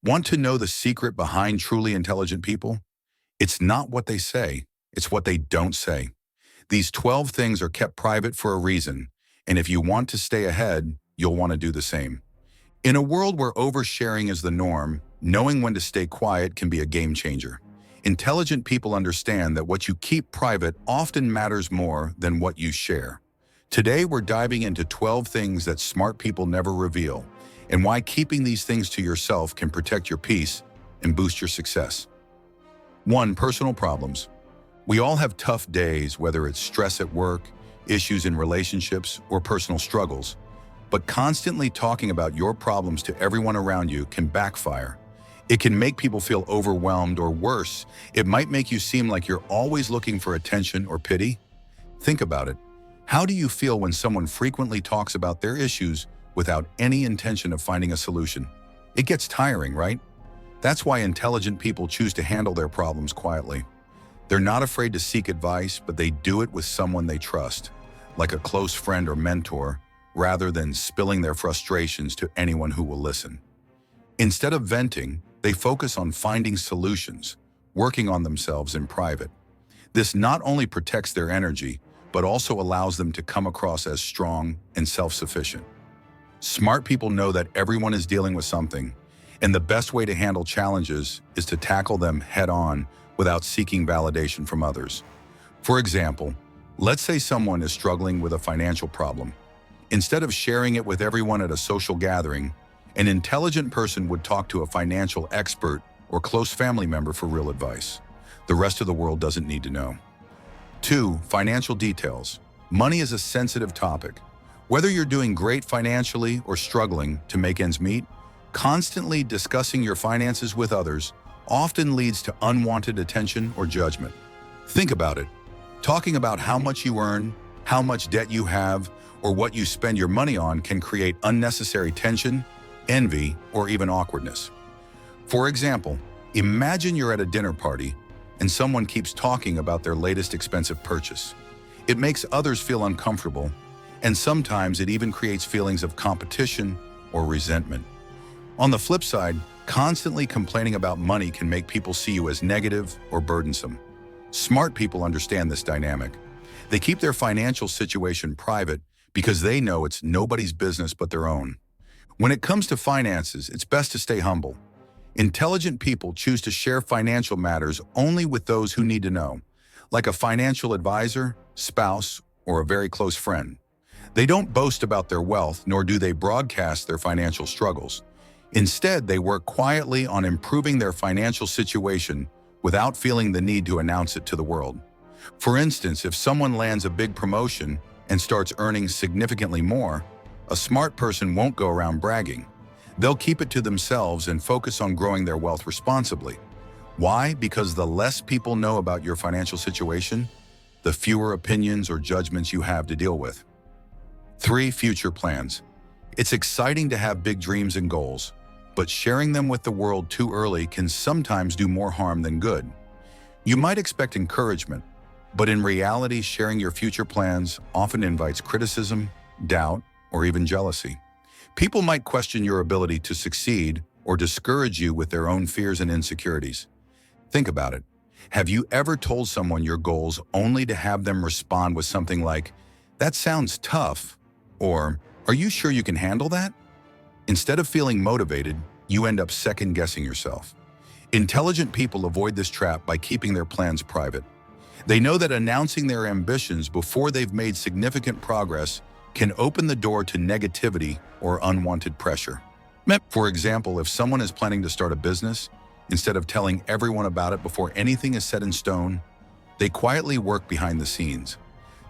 Want to know the secret behind truly intelligent people? It's not what they say, it's what they don't say. These 12 things are kept private for a reason, and if you want to stay ahead, you'll want to do the same. In a world where oversharing is the norm, knowing when to stay quiet can be a game changer. Intelligent people understand that what you keep private often matters more than what you share. Today, we're diving into 12 things that smart people never reveal, and why keeping these things to yourself can protect your peace and boost your success. 1. Personal problems. We all have tough days, whether it's stress at work, issues in relationships, or personal struggles. But constantly talking about your problems to everyone around you can backfire. It can make people feel overwhelmed, or worse, it might make you seem like you're always looking for attention or pity. Think about it. How do you feel when someone frequently talks about their issues without any intention of finding a solution? It gets tiring, right? That's why intelligent people choose to handle their problems quietly. They're not afraid to seek advice, but they do it with someone they trust, like a close friend or mentor, rather than spilling their frustrations to anyone who will listen. Instead of venting, they focus on finding solutions, working on themselves in private. This not only protects their energy, but also allows them to come across as strong and self-sufficient. Smart people know that everyone is dealing with something, and the best way to handle challenges is to tackle them head-on without seeking validation from others. For example, let's say someone is struggling with a financial problem. Instead of sharing it with everyone at a social gathering, an intelligent person would talk to a financial expert or close family member for real advice. The rest of the world doesn't need to know. 2. Financial details. Money is a sensitive topic. Whether you're doing great financially or struggling to make ends meet, constantly discussing your finances with others often leads to unwanted attention or judgment. Think about it. Talking about how much you earn, how much debt you have, or what you spend your money on can create unnecessary tension, envy, or even awkwardness. For example, imagine you're at a dinner party and someone keeps talking about their latest expensive purchase. It makes others feel uncomfortable, and sometimes it even creates feelings of competition or resentment. On the flip side, constantly complaining about money can make people see you as negative or burdensome. Smart people understand this dynamic. They keep their financial situation private because they know it's nobody's business but their own. When it comes to finances, it's best to stay humble. Intelligent people choose to share financial matters only with those who need to know, like a financial advisor, spouse, or a very close friend. They don't boast about their wealth, nor do they broadcast their financial struggles. Instead, they work quietly on improving their financial situation without feeling the need to announce it to the world. For instance, if someone lands a big promotion and starts earning significantly more, a smart person won't go around bragging. They'll keep it to themselves and focus on growing their wealth responsibly. Why? Because the less people know about your financial situation, the fewer opinions or judgments you have to deal with. 3. Future plans. It's exciting to have big dreams and goals, but sharing them with the world too early can sometimes do more harm than good. You might expect encouragement, but in reality, sharing your future plans often invites criticism, doubt, or even jealousy. People might question your ability to succeed or discourage you with their own fears and insecurities. Think about it. Have you ever told someone your goals only to have them respond with something like, "That sounds tough," or "Are you sure you can handle that?" Instead of feeling motivated, you end up second-guessing yourself. Intelligent people avoid this trap by keeping their plans private. They know that announcing their ambitions before they've made significant progress can open the door to negativity or unwanted pressure. For example, if someone is planning to start a business, instead of telling everyone about it before anything is set in stone, they quietly work behind the scenes.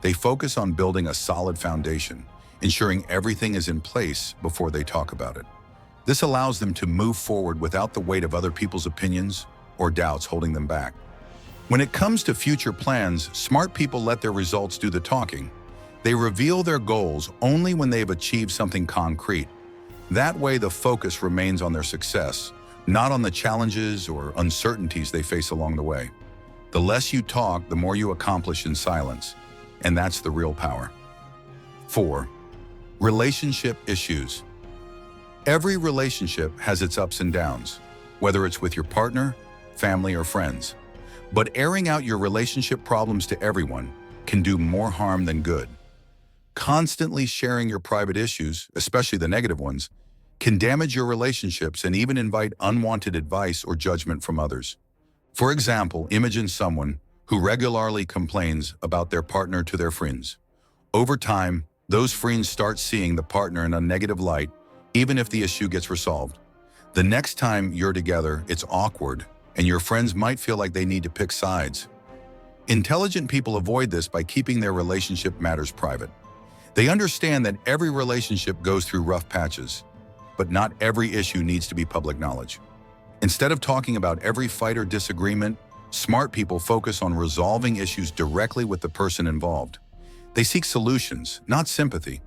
They focus on building a solid foundation, ensuring everything is in place before they talk about it. This allows them to move forward without the weight of other people's opinions or doubts holding them back. When it comes to future plans, smart people let their results do the talking. They reveal their goals only when they've achieved something concrete. That way, the focus remains on their success, not on the challenges or uncertainties they face along the way. The less you talk, the more you accomplish in silence, and that's the real power. 4. Relationship issues. Every relationship has its ups and downs. whether it's with your partner, family, or friends. But airing out your relationship problems to everyone can do more harm than good. Constantly sharing your private issues, especially the negative ones, can damage your relationships and even invite unwanted advice or judgment from others. For example, imagine someone who regularly complains about their partner to their friends. Over time, those friends start seeing the partner in a negative light, even if the issue gets resolved. The next time you're together, it's awkward, and your friends might feel like they need to pick sides. Intelligent people avoid this by keeping their relationship matters private. They understand that every relationship goes through rough patches, but not every issue needs to be public knowledge. Instead of talking about every fight or disagreement, smart people focus on resolving issues directly with the person involved. They seek solutions, not sympathy.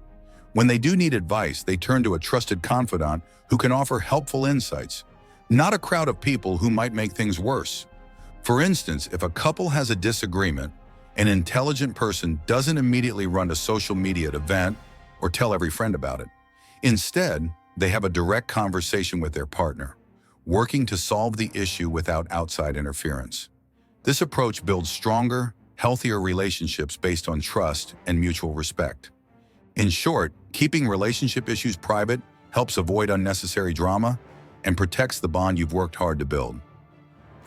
When they do need advice, they turn to a trusted confidant who can offer helpful insights, not a crowd of people who might make things worse. For instance, if a couple has a disagreement, an intelligent person doesn't immediately run to social media to vent or tell every friend about it. Instead, they have a direct conversation with their partner, working to solve the issue without outside interference. This approach builds stronger, healthier relationships based on trust and mutual respect. In short, keeping relationship issues private helps avoid unnecessary drama and protects the bond you've worked hard to build.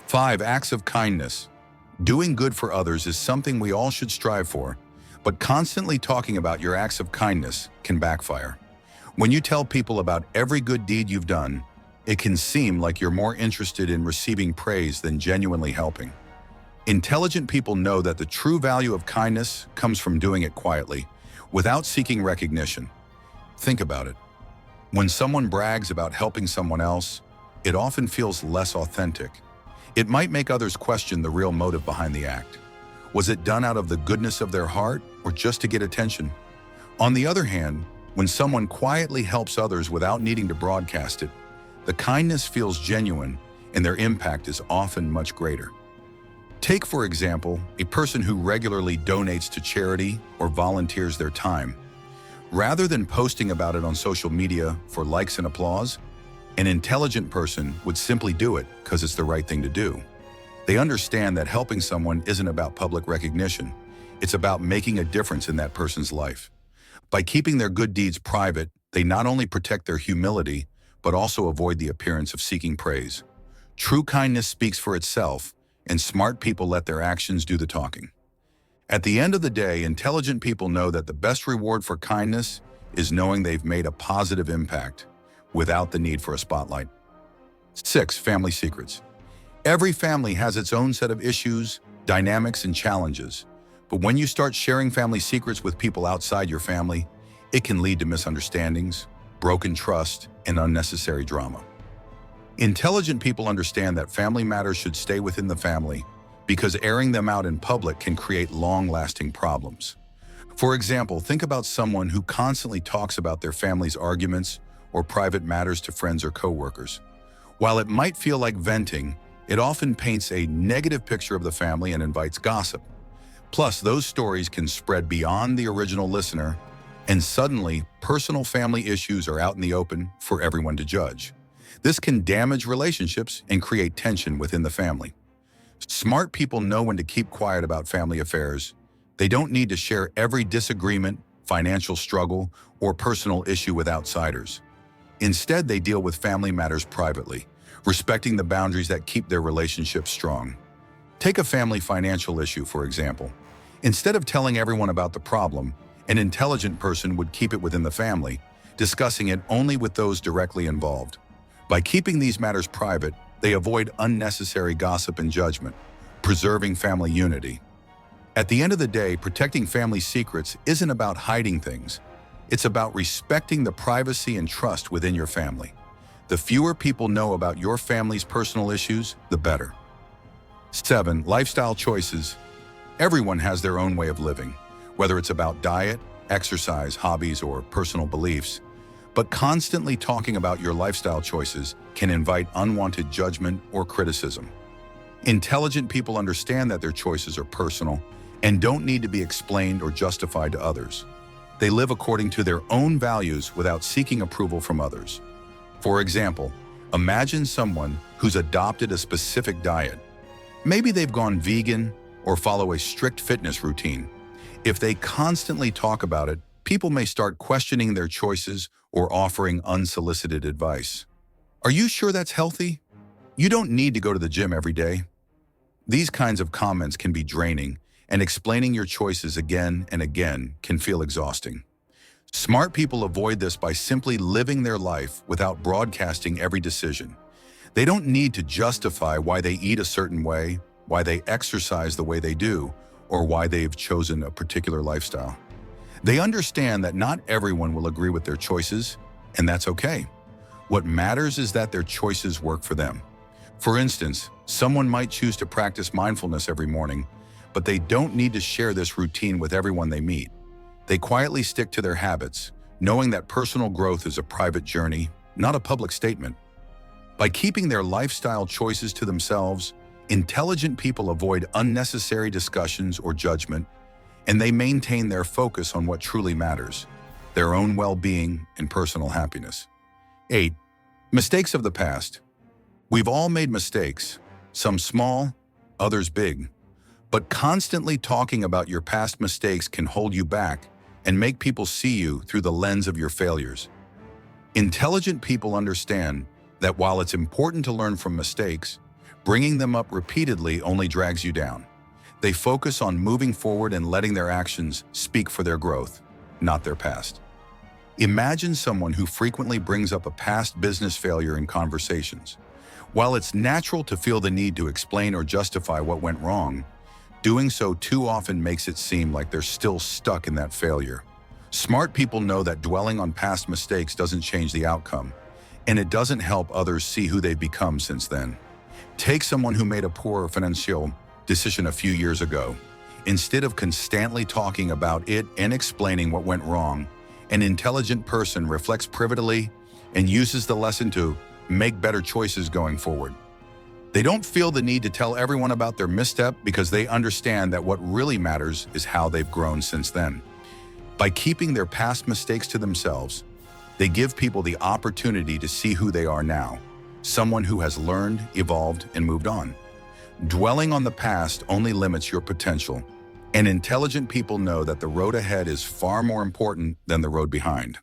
5. Acts of kindness. Doing good for others is something we all should strive for, but constantly talking about your acts of kindness can backfire. When you tell people about every good deed you've done, it can seem like you're more interested in receiving praise than genuinely helping. Intelligent people know that the true value of kindness comes from doing it quietly, without seeking recognition. Think about it. When someone brags about helping someone else, it often feels less authentic. It might make others question the real motive behind the act. Was it done out of the goodness of their heart or just to get attention? On the other hand, when someone quietly helps others without needing to broadcast it, the kindness feels genuine and their impact is often much greater. Take, for example, a person who regularly donates to charity or volunteers their time. Rather than posting about it on social media for likes and applause, an intelligent person would simply do it because it's the right thing to do. They understand that helping someone isn't about public recognition. It's about making a difference in that person's life. By keeping their good deeds private, they not only protect their humility, but also avoid the appearance of seeking praise. True kindness speaks for itself, and smart people let their actions do the talking. At the end of the day, intelligent people know that the best reward for kindness is knowing they've made a positive impact without the need for a spotlight. 6. Family secrets. Every family has its own set of issues, dynamics, and challenges. But when you start sharing family secrets with people outside your family, it can lead to misunderstandings, broken trust, and unnecessary drama. Intelligent people understand that family matters should stay within the family because airing them out in public can create long-lasting problems. For example, think about someone who constantly talks about their family's arguments or private matters to friends or coworkers. While it might feel like venting, it often paints a negative picture of the family and invites gossip. Plus, those stories can spread beyond the original listener, and suddenly, personal family issues are out in the open for everyone to judge. This can damage relationships and create tension within the family. Smart people know when to keep quiet about family affairs. They don't need to share every disagreement, financial struggle, or personal issue with outsiders. Instead, they deal with family matters privately, respecting the boundaries that keep their relationships strong. Take a family financial issue, for example. Instead of telling everyone about the problem, an intelligent person would keep it within the family, discussing it only with those directly involved. By keeping these matters private, they avoid unnecessary gossip and judgment, preserving family unity. At the end of the day, protecting family secrets isn't about hiding things. It's about respecting the privacy and trust within your family. The fewer people know about your family's personal issues, the better. 7. Lifestyle choices. Everyone has their own way of living, whether it's about diet, exercise, hobbies, or personal beliefs. But constantly talking about your lifestyle choices can invite unwanted judgment or criticism. Intelligent people understand that their choices are personal and don't need to be explained or justified to others. They live according to their own values without seeking approval from others. For example, imagine someone who's adopted a specific diet. Maybe they've gone vegan or follow a strict fitness routine. If they constantly talk about it, people may start questioning their choices or offering unsolicited advice. Are you sure that's healthy? You don't need to go to the gym every day. These kinds of comments can be draining, and explaining your choices again and again can feel exhausting. Smart people avoid this by simply living their life without broadcasting every decision. They don't need to justify why they eat a certain way, why they exercise the way they do, or why they've chosen a particular lifestyle. They understand that not everyone will agree with their choices, and that's okay. What matters is that their choices work for them. For instance, someone might choose to practice mindfulness every morning, but they don't need to share this routine with everyone they meet. They quietly stick to their habits, knowing that personal growth is a private journey, not a public statement. By keeping their lifestyle choices to themselves, intelligent people avoid unnecessary discussions or judgment, and they maintain their focus on what truly matters, their own well-being and personal happiness. 8. Mistakes of the past. We've all made mistakes, some small, others big. But constantly talking about your past mistakes can hold you back and make people see you through the lens of your failures. Intelligent people understand that while it's important to learn from mistakes, bringing them up repeatedly only drags you down. They focus on moving forward and letting their actions speak for their growth, not their past. Imagine someone who frequently brings up a past business failure in conversations. While it's natural to feel the need to explain or justify what went wrong, doing so too often makes it seem like they're still stuck in that failure. Smart people know that dwelling on past mistakes doesn't change the outcome, and it doesn't help others see who they've become since then. Take someone who made a poor financial decision a few years ago. Instead of constantly talking about it and explaining what went wrong, an intelligent person reflects privately and uses the lesson to make better choices going forward. They don't feel the need to tell everyone about their misstep because they understand that what really matters is how they've grown since then. By keeping their past mistakes to themselves, they give people the opportunity to see who they are now, someone who has learned, evolved, and moved on. Dwelling on the past only limits your potential, and intelligent people know that the road ahead is far more important than the road behind.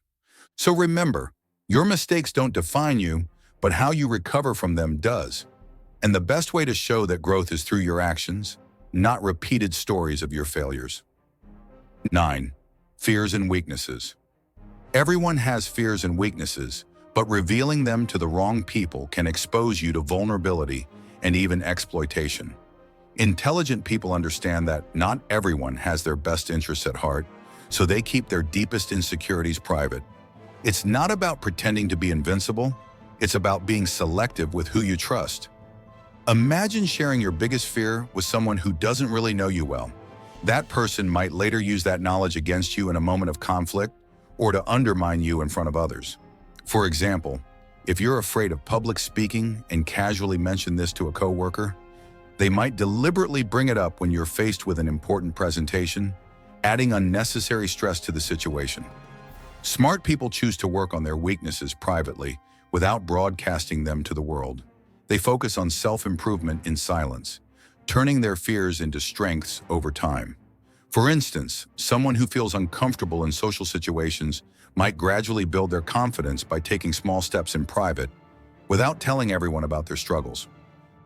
So remember, your mistakes don't define you, but how you recover from them does. And the best way to show that growth is through your actions, not repeated stories of your failures. 9. Fears and weaknesses. Everyone has fears and weaknesses, but revealing them to the wrong people can expose you to vulnerability and even exploitation. Intelligent people understand that not everyone has their best interests at heart, so they keep their deepest insecurities private. It's not about pretending to be invincible, it's about being selective with who you trust. Imagine sharing your biggest fear with someone who doesn't really know you well. That person might later use that knowledge against you in a moment of conflict or to undermine you in front of others. For example, if you're afraid of public speaking and casually mention this to a coworker, they might deliberately bring it up when you're faced with an important presentation, adding unnecessary stress to the situation. Smart people choose to work on their weaknesses privately without broadcasting them to the world. They focus on self-improvement in silence, turning their fears into strengths over time. For instance, someone who feels uncomfortable in social situations might gradually build their confidence by taking small steps in private without telling everyone about their struggles.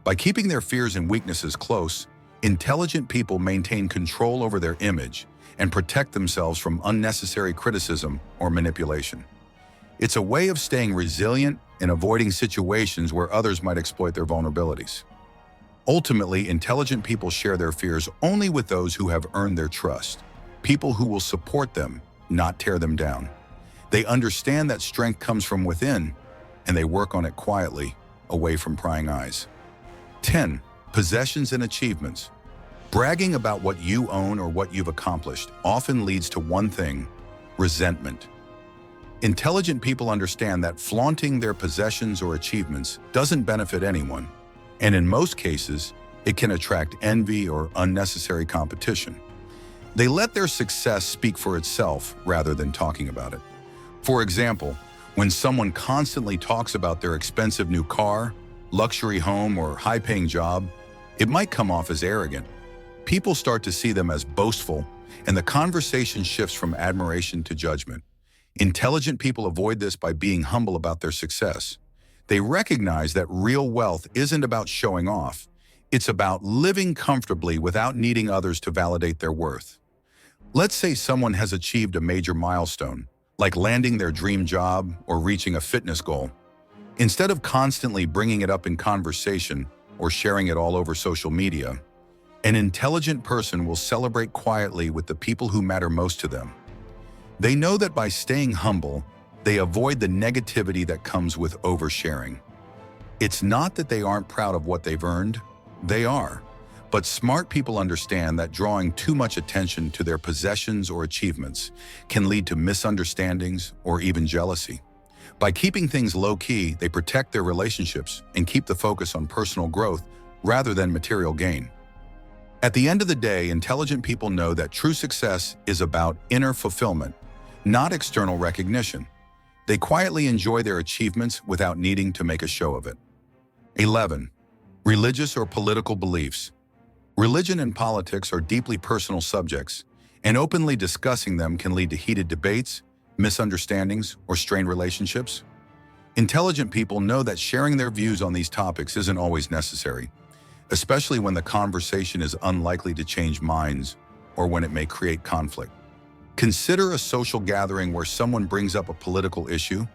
By keeping their fears and weaknesses close, intelligent people maintain control over their image and protect themselves from unnecessary criticism or manipulation. It's a way of staying resilient and avoiding situations where others might exploit their vulnerabilities. Ultimately, intelligent people share their fears only with those who have earned their trust, people who will support them, not tear them down. They understand that strength comes from within, and they work on it quietly, away from prying eyes. 10. Possessions and achievements. Bragging about what you own or what you've accomplished often leads to one thing: resentment. Intelligent people understand that flaunting their possessions or achievements doesn't benefit anyone, and in most cases, it can attract envy or unnecessary competition. They let their success speak for itself rather than talking about it. For example, when someone constantly talks about their expensive new car, luxury home, or high-paying job, it might come off as arrogant. People start to see them as boastful, and the conversation shifts from admiration to judgment. Intelligent people avoid this by being humble about their success. They recognize that real wealth isn't about showing off. It's about living comfortably without needing others to validate their worth. Let's say someone has achieved a major milestone, like landing their dream job or reaching a fitness goal. Instead of constantly bringing it up in conversation or sharing it all over social media, an intelligent person will celebrate quietly with the people who matter most to them. They know that by staying humble, they avoid the negativity that comes with oversharing. It's not that they aren't proud of what they've earned, they are. But smart people understand that drawing too much attention to their possessions or achievements can lead to misunderstandings or even jealousy. By keeping things low-key, they protect their relationships and keep the focus on personal growth rather than material gain. At the end of the day, intelligent people know that true success is about inner fulfillment, not external recognition. They quietly enjoy their achievements without needing to make a show of it. 11. Religious or political beliefs. Religion and politics are deeply personal subjects, and openly discussing them can lead to heated debates, misunderstandings, or strained relationships. Intelligent people know that sharing their views on these topics isn't always necessary, especially when the conversation is unlikely to change minds or when it may create conflict. Consider a social gathering where someone brings up a political issue.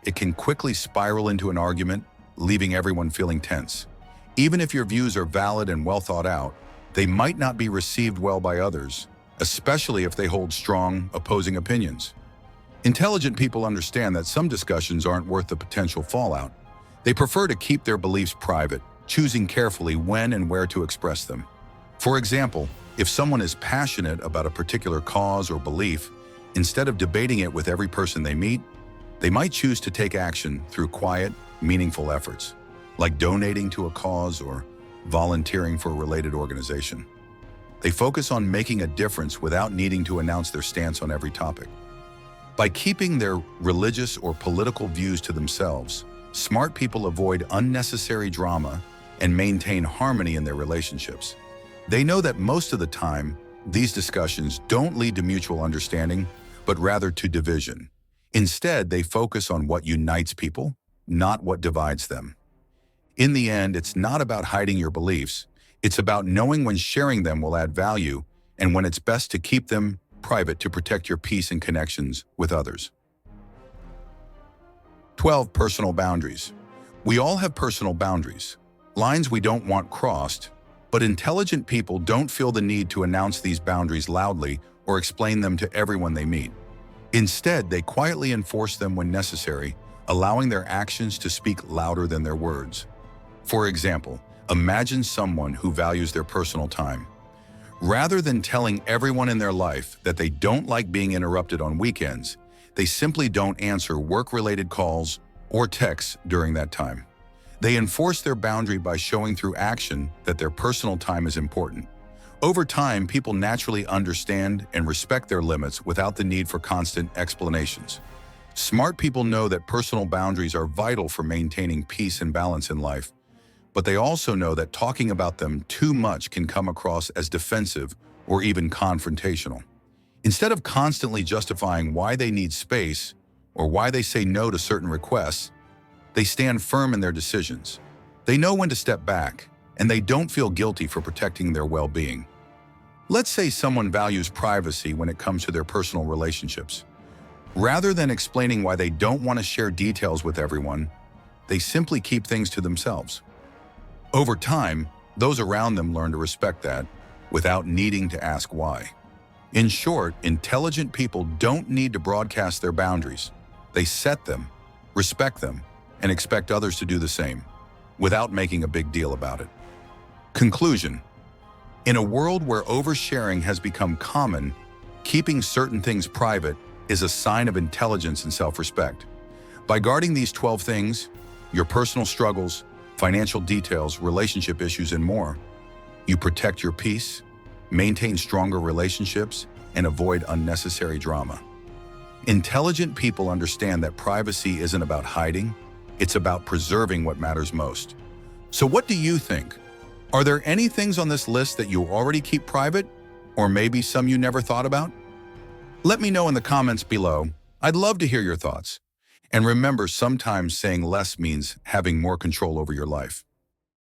It can quickly spiral into an argument, leaving everyone feeling tense. Even if your views are valid and well thought out, they might not be received well by others, especially if they hold strong, opposing opinions. Intelligent people understand that some discussions aren't worth the potential fallout. They prefer to keep their beliefs private, choosing carefully when and where to express them. For example, if someone is passionate about a particular cause or belief, instead of debating it with every person they meet, they might choose to take action through quiet, meaningful efforts, like donating to a cause or volunteering for a related organization. They focus on making a difference without needing to announce their stance on every topic. By keeping their religious or political views to themselves, smart people avoid unnecessary drama and maintain harmony in their relationships. They know that most of the time, these discussions don't lead to mutual understanding, but rather to division. Instead, they focus on what unites people, not what divides them. In the end, it's not about hiding your beliefs. It's about knowing when sharing them will add value and when it's best to keep them private to protect your peace and connections with others. 12. Personal boundaries. We all have personal boundaries, lines we don't want crossed, but intelligent people don't feel the need to announce these boundaries loudly or explain them to everyone they meet. Instead, they quietly enforce them when necessary, allowing their actions to speak louder than their words. For example, imagine someone who values their personal time. Rather than telling everyone in their life that they don't like being interrupted on weekends, they simply don't answer work-related calls or texts during that time. They enforce their boundary by showing through action that their personal time is important. Over time, people naturally understand and respect their limits without the need for constant explanations. Smart people know that personal boundaries are vital for maintaining peace and balance in life, but they also know that talking about them too much can come across as defensive or even confrontational. Instead of constantly justifying why they need space or why they say no to certain requests, they stand firm in their decisions. They know when to step back, and they don't feel guilty for protecting their well-being. Let's say someone values privacy when it comes to their personal relationships. Rather than explaining why they don't want to share details with everyone, they simply keep things to themselves. Over time, those around them learn to respect that without needing to ask why. In short, intelligent people don't need to broadcast their boundaries. They set them, respect them, and expect others to do the same, without making a big deal about it. Conclusion. In a world where oversharing has become common, keeping certain things private is a sign of intelligence and self-respect. By guarding these 12 things, your personal struggles, financial details, relationship issues, and more, you protect your peace, maintain stronger relationships, and avoid unnecessary drama. Intelligent people understand that privacy isn't about hiding, it's about preserving what matters most. So what do you think? Are there any things on this list that you already keep private, or maybe some you never thought about? Let me know in the comments below. I'd love to hear your thoughts. And remember, sometimes saying less means having more control over your life.